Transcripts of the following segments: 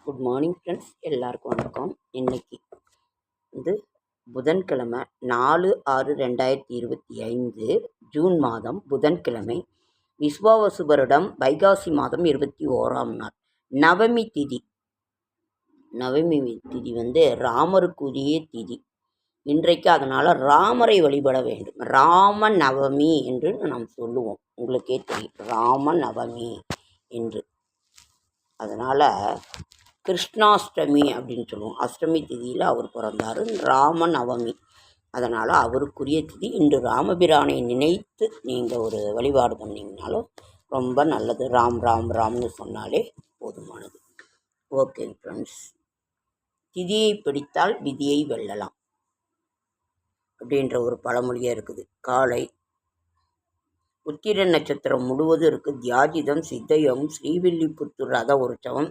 Good morning friends, எல்லாருக்கும் வணக்கம். இன்னைக்கு வந்து புதன்கிழமை 4/6/2025 ஜூன் மாதம் புதன்கிழமை. விஸ்வாவசு வருடம் வைகாசி மாதம் 21ஆம் நாள் நவமி திதி. நவமி திதி வந்து ராமருக்குரிய திதி இன்றைக்கு. அதனால் ராமரை வழிபட வேண்டும். ராம நவமி என்று நாம் சொல்லுவோம், உங்களுக்கே தெரியும் ராம நவமி என்று. அதனால் கிருஷ்ணாஷ்டமி அப்படின்னு சொல்லுவோம். அஷ்டமி திதியில் அவர் பிறந்தார், ராம நவமி. அதனால் அவருக்குரிய திதி. இன்று ராமபிரானை நினைத்து நீங்கள் ஒரு வழிபாடு பண்ணிங்கனாலும் ரொம்ப நல்லது. ராம் ராம் ராம்னு சொன்னாலே போதுமானது. ஓகே ஃப்ரெண்ட்ஸ், திதியை பிடித்தால் விதியை வெல்லலாம் அப்படின்ற ஒரு பழமொழியாக இருக்குது. காலை உத்திர நட்சத்திரம் முழுவதும் இருக்குது. தியாஜிதம், சித்தயோகம், ஸ்ரீவில்லிபுத்தூர் ரத உற்சவம்,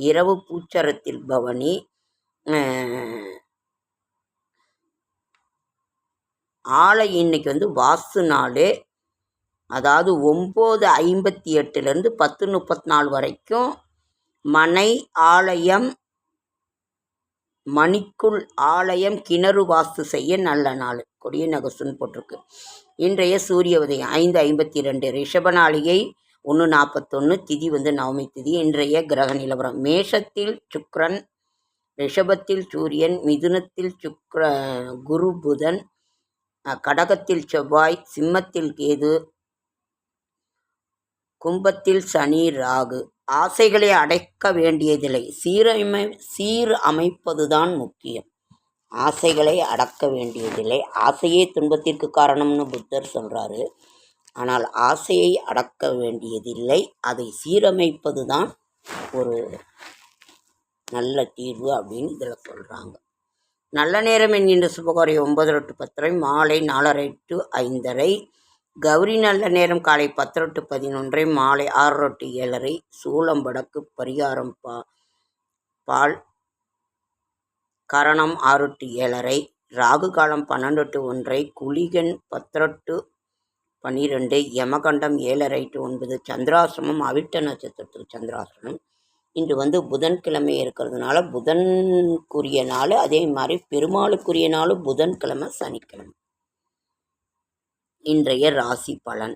இரவு பூச்சரத்தில் பவனி, ஆலை இன்னைக்கு வந்து வாஸ்து நாள். அதாவது 9:58 10:34 வரைக்கும் மனை, ஆலயம், மணிக்குள் ஆலயம், கிணறு வாஸ்து செய்ய நல்ல நாள். கொடிய நகசுன்னு போட்டிருக்கு. இன்றைய சூரிய உதயம் 5:52. ரிஷபநாளிகை 1:41. திதி வந்து நவமி திதி. இன்றைய கிரக நிலவரம்: மேஷத்தில் சுக்கிரன், ரிஷபத்தில் சூரியன், மிதுனத்தில் குரு புதன், கடகத்தில் செவ்வாய், சிம்மத்தில் கேது, கும்பத்தில் சனி ராகு. ஆசைகளை அடக்க வேண்டியதில்லை, சீர் அமைப்பதுதான் முக்கியம். ஆசைகளை அடக்க வேண்டியதில்லை. ஆசையே துன்பத்திற்கு காரணம்னு புத்தர் சொல்கிறாரு. ஆனால் ஆசையை அடக்க வேண்டியதில்லை, அதை சீரமைப்பது தான் ஒரு நல்ல தீர்வு அப்படின்னு இதில் சொல்கிறாங்க. நல்ல நேரம் என்கின்ற சுபகாரி 9 to 10, மாலை 4:30 to 5:30. கௌரி நல்ல நேரம் காலை 10 to 11, மாலை 6 to 7:30. சூளம் வடக்கு, பரிகாரம் பால், கரணம் 6 to 7:30. ராகு காலம் 12 to 1:30. Kulikan 10 to 12. யமகண்டம் 7:30 to 9. சந்திராசிரமம் அவிட்ட நட்சத்திரத்துக்கு சந்திராசிரமம். இன்று வந்து புதன்கிழமை இருக்கிறதுனால புதனுக்குரிய நாள். அதே மாதிரி பெருமாளுக்குரிய நாள் புதன்கிழமை, சனிக்கிழமை. இன்றைய ராசி பலன்: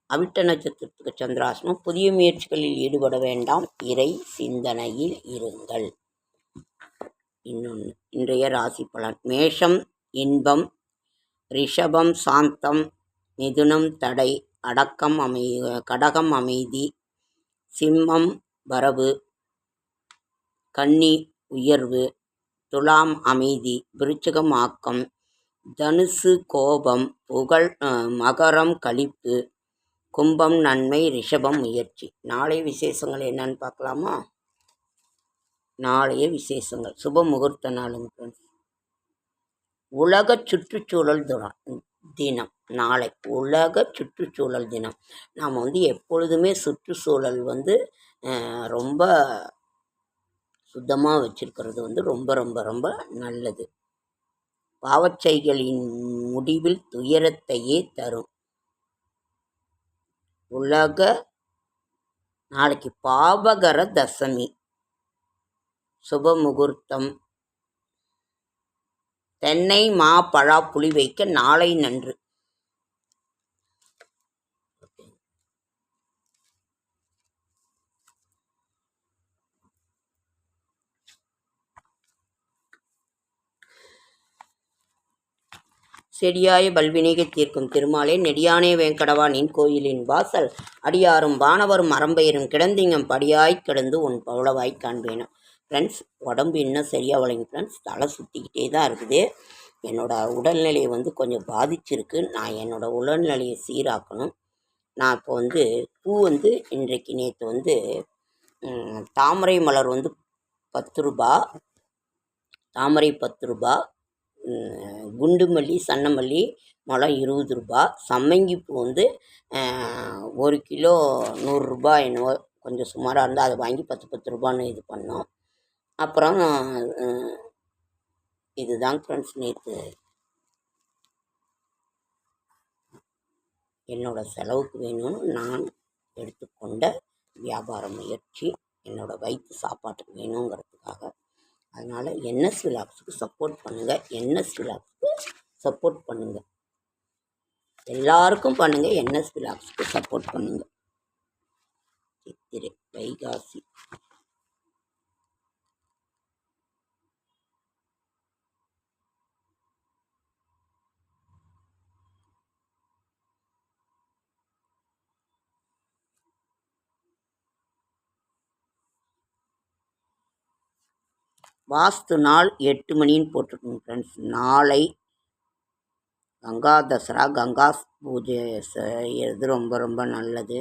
அவிட்ட நட்சத்திரத்துக்கு சந்திராசிரமம். புதிய முயற்சிகளில் ஈடுபட வேண்டாம், இறை சிந்தனையில் இருங்கள். இன்னொன்று, இன்றைய ராசி பலன்: மேஷம் இன்பம், ரிஷபம் சாந்தம், மிதுனம் தடை, கடகம் அமைதி, சிம்மம் வரவு, கன்னி உயர்வு, துலாம் அமைதி, விருச்சிகம் ஆக்கம், தனுசு கோபம், மகரம் களிப்பு, கும்பம் நன்மை, ரிஷபம் முயற்சி. நாளை விசேஷங்கள் என்னன்னு பார்க்கலாமா? நாளைய விசேஷங்கள்: சுப முகூர்த்த நாளுங்க. உலக சுற்றுச்சூழல் தினம் நாளை. உலக சுற்றுச்சூழல் தினம். நாம் வந்து எப்பொழுதுமே சுற்றுச்சூழல் வந்து ரொம்ப சுத்தமாக வச்சிருக்கிறது வந்து ரொம்ப ரொம்ப ரொம்ப நல்லது. பாவச்செய்களின் முடிவில் துயரத்தையே தரும். நாளைக்கு பாவகர தசமி. சுப முகூர்த்தம்: தென்னை, மா, பழா, புளி வைக்க நாளை நன்று. செடியாய பல்வினைகை தீர்க்கும் திருமாலே, நெடியானே வேங்கடவா நின் கோயிலின் வாசல், அடியாரும் வானவரும் அறம்பெயரும் கிடந்திங்கம் படியாய் கிடந்து உன் பவளவாய் காண்பேனும். ஃப்ரெண்ட்ஸ், உடம்பு இன்னும் சரியாகலைங்க ஃப்ரெண்ட்ஸ். தலை சுற்றிக்கிட்டே தான் இருக்குது. என்னோடய உடல்நிலையை வந்து கொஞ்சம் பாதிச்சிருக்கு. நான் என்னோடய உடல்நிலையை சீராக்கணும். நான் இப்போ வந்து பூ வந்து நேற்று வந்து தாமரை மலர் வந்து 10 ரூபா, தாமரை 10 ரூபா, குண்டு மல்லி, சன்னமல்லி மொளம் 20 ரூபா, சம்மங்கி பூ வந்து 1 கிலோ 100 ரூபா என்னவோ கொஞ்சம் சுமாராக இருந்தால் அதை வாங்கி 10 ரூபான்னு இது பண்ணோம். அப்புறம் இதுதான் ஃப்ரெண்ட்ஸ் நேற்று என்னோடய செலவுக்கு வேணும்னு நான் எடுத்துக்கொண்ட வியாபார முயற்சி. என்னோடய வயிற்று சாப்பாட்டுக்கு வேணுங்கிறதுக்காக. அதனால் என்எஸ் விலாக்ஸுக்கு சப்போர்ட் பண்ணுங்கள். என்எஸ் விலாக்ஸுக்கு சப்போர்ட் பண்ணுங்கள். எல்லாருக்கும் பண்ணுங்கள். என்எஸ் விலாக்ஸுக்கு சப்போர்ட் பண்ணுங்கள். சித்திரை வைகாசி வாஸ்து நாள் 8 மணின்னு போட்டிருக்குங்க ஃப்ரெண்ட்ஸ். நாளை கங்கா தசரா, கங்கா பூஜை செய்கிறது ரொம்ப ரொம்ப நல்லது.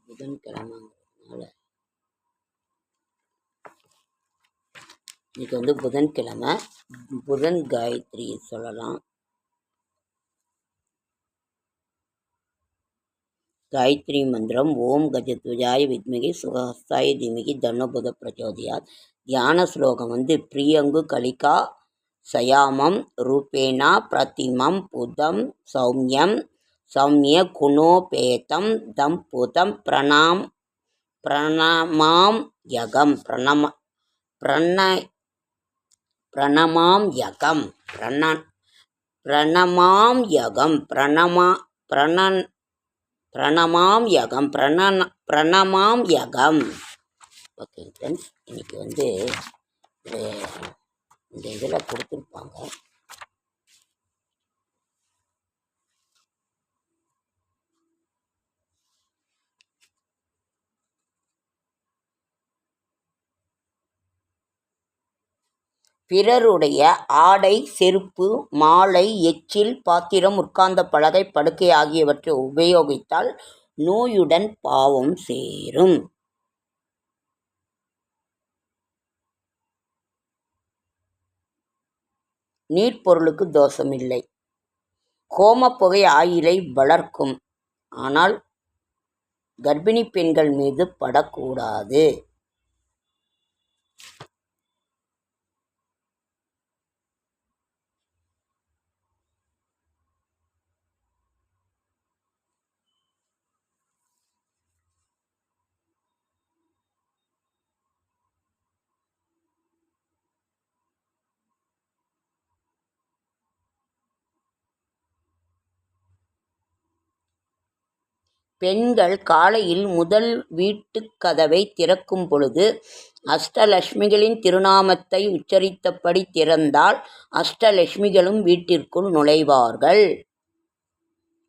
புதன்கிழமைங்கிறதுனால இன்னைக்கு புதன்கிழமை, புதன் காயத்ரி சொல்லலாம். காயத்ரி மந்திரம் ஓம் கஜத்வஜாய வித்மகி சுகஹஸ்தாய தீமகி தன்னபுத பிரச்சோதயாத். தியான ஸ்லோகம் பிரியங்கு கலிகா சயாமம் ரூபேணா பிரதிமம் புதம் சௌமியம் சௌமிய குணோபேதம் தம் புதம் பிரணமாம் யகம் பிரணமாம் யகம் பிரணமாம் யகம் பிரணமாம் யகம் பிரணமாம் யகம். ஓகே ஃப்ரெண்ட்ஸ், இன்னைக்கு இந்த இதில் கொடுத்துருப்பாங்க. பிறருடைய ஆடை, செருப்பு, மாலை, எச்சில், பாத்திரம், உட்கார்ந்த பலகை, படுக்கை ஆகியவற்றை உபயோகித்தால் நோயுடன் பாவம் சேரும். நீர்ப்பொருளுக்கு தோஷமில்லை. ஹோமப்புகை ஆயிலை வளர்க்கும், ஆனால் கர்ப்பிணி பெண்கள் மீது படக்கூடாது. பெண்கள் காலையில் முதல் வீட்டுக் கதவை திறக்கும் பொழுது அஷ்டலட்சுமிகளின் திருநாமத்தை உச்சரித்தபடி திறந்தால் அஷ்டலட்சுமிகளும் வீட்டிற்குள் நுழைவார்கள்.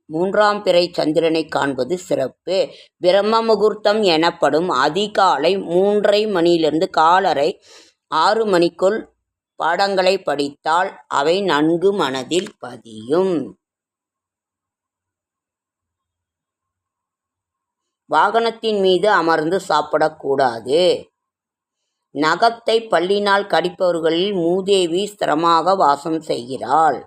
3ஆம் பிறை சந்திரனை காண்பது சிறப்பு. பிரம்ம முகூர்த்தம் எனப்படும் அதிகாலை 3:30 மணியிலிருந்து காலரை 6 மணிக்குள் பாடங்களை படித்தால் அவை நன்கு மனதில் பதியும். வாகனத்தின் மீது அமர்ந்து சாப்பிடக்கூடாது. நகத்தை பல்லினால் கடிப்பவர்களில் மூதேவி ஸ்திரமாக வாசம் செய்கிறாள்.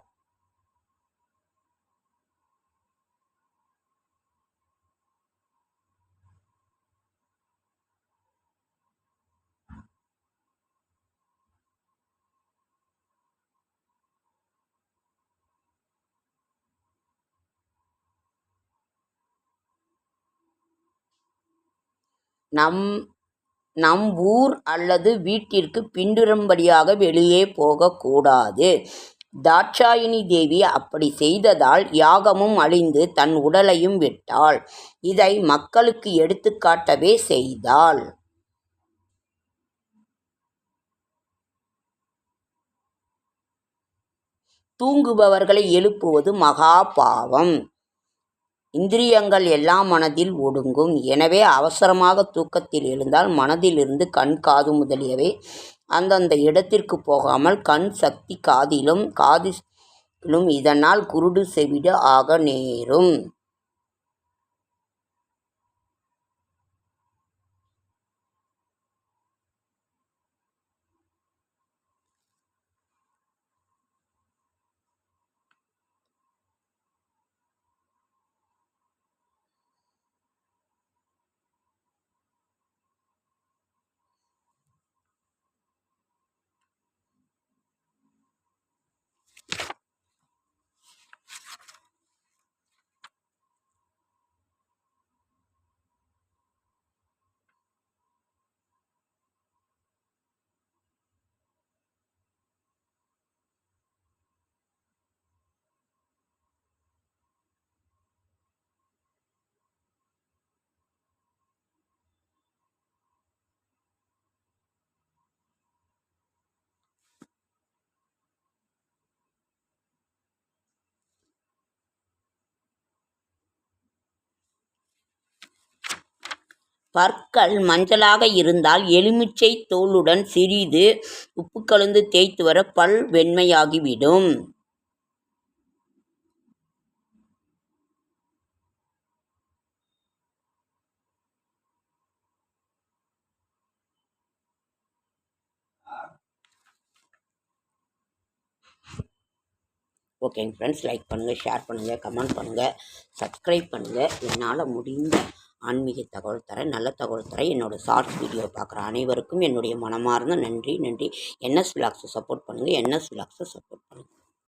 நம் ஊர் அல்லது வீட்டிற்கு பின்புறம்படியாக வெளியே போகக்கூடாது. தாட்சாயினி தேவி அப்படி செய்ததால் யாகமும் அழிந்து தன் உடலையும் விட்டாள். இதை மக்களுக்கு எடுத்துக்காட்டவே செய்தாள். தூங்குபவர்களை எழுப்புவது மகா பாவம். இந்திரியங்கள் எல்லாம் மனதில் ஒடுங்கும். எனவே அவசரமாக தூக்கத்தில் எழுந்தால் மனதிலிருந்து கண், காது முதலியவை அந்தந்த இடத்திற்கு போகாமல் கண் சக்தி காதிலும் இதனால் குருடு செவிடு ஆக நேரும். பற்கள் மஞ்சளாக இருந்தால் எலுமிச்சை தோலுடன் சிறிது உப்பு கலந்து தேய்த்து வர பல் வெண்மையாகிவிடும். ஓகேங்க ஃப்ரெண்ட்ஸ், லைக் பண்ணுங்கள், ஷேர் பண்ணுங்கள், கமெண்ட் பண்ணுங்கள், சப்ஸ்கிரைப் பண்ணுங்கள். என்னால் முடிந்த ஆன்மீக தகவல் தர, நல்ல தகவல் தர என்னோடய ஷார்ட்ஸ் வீடியோ பார்க்குற அனைவருக்கும் என்னுடைய மனமார்ந்த நன்றி. NS Vlogs சப்போர்ட் பண்ணுங்கள், NS Vlogs சப்போர்ட் பண்ணுங்கள்.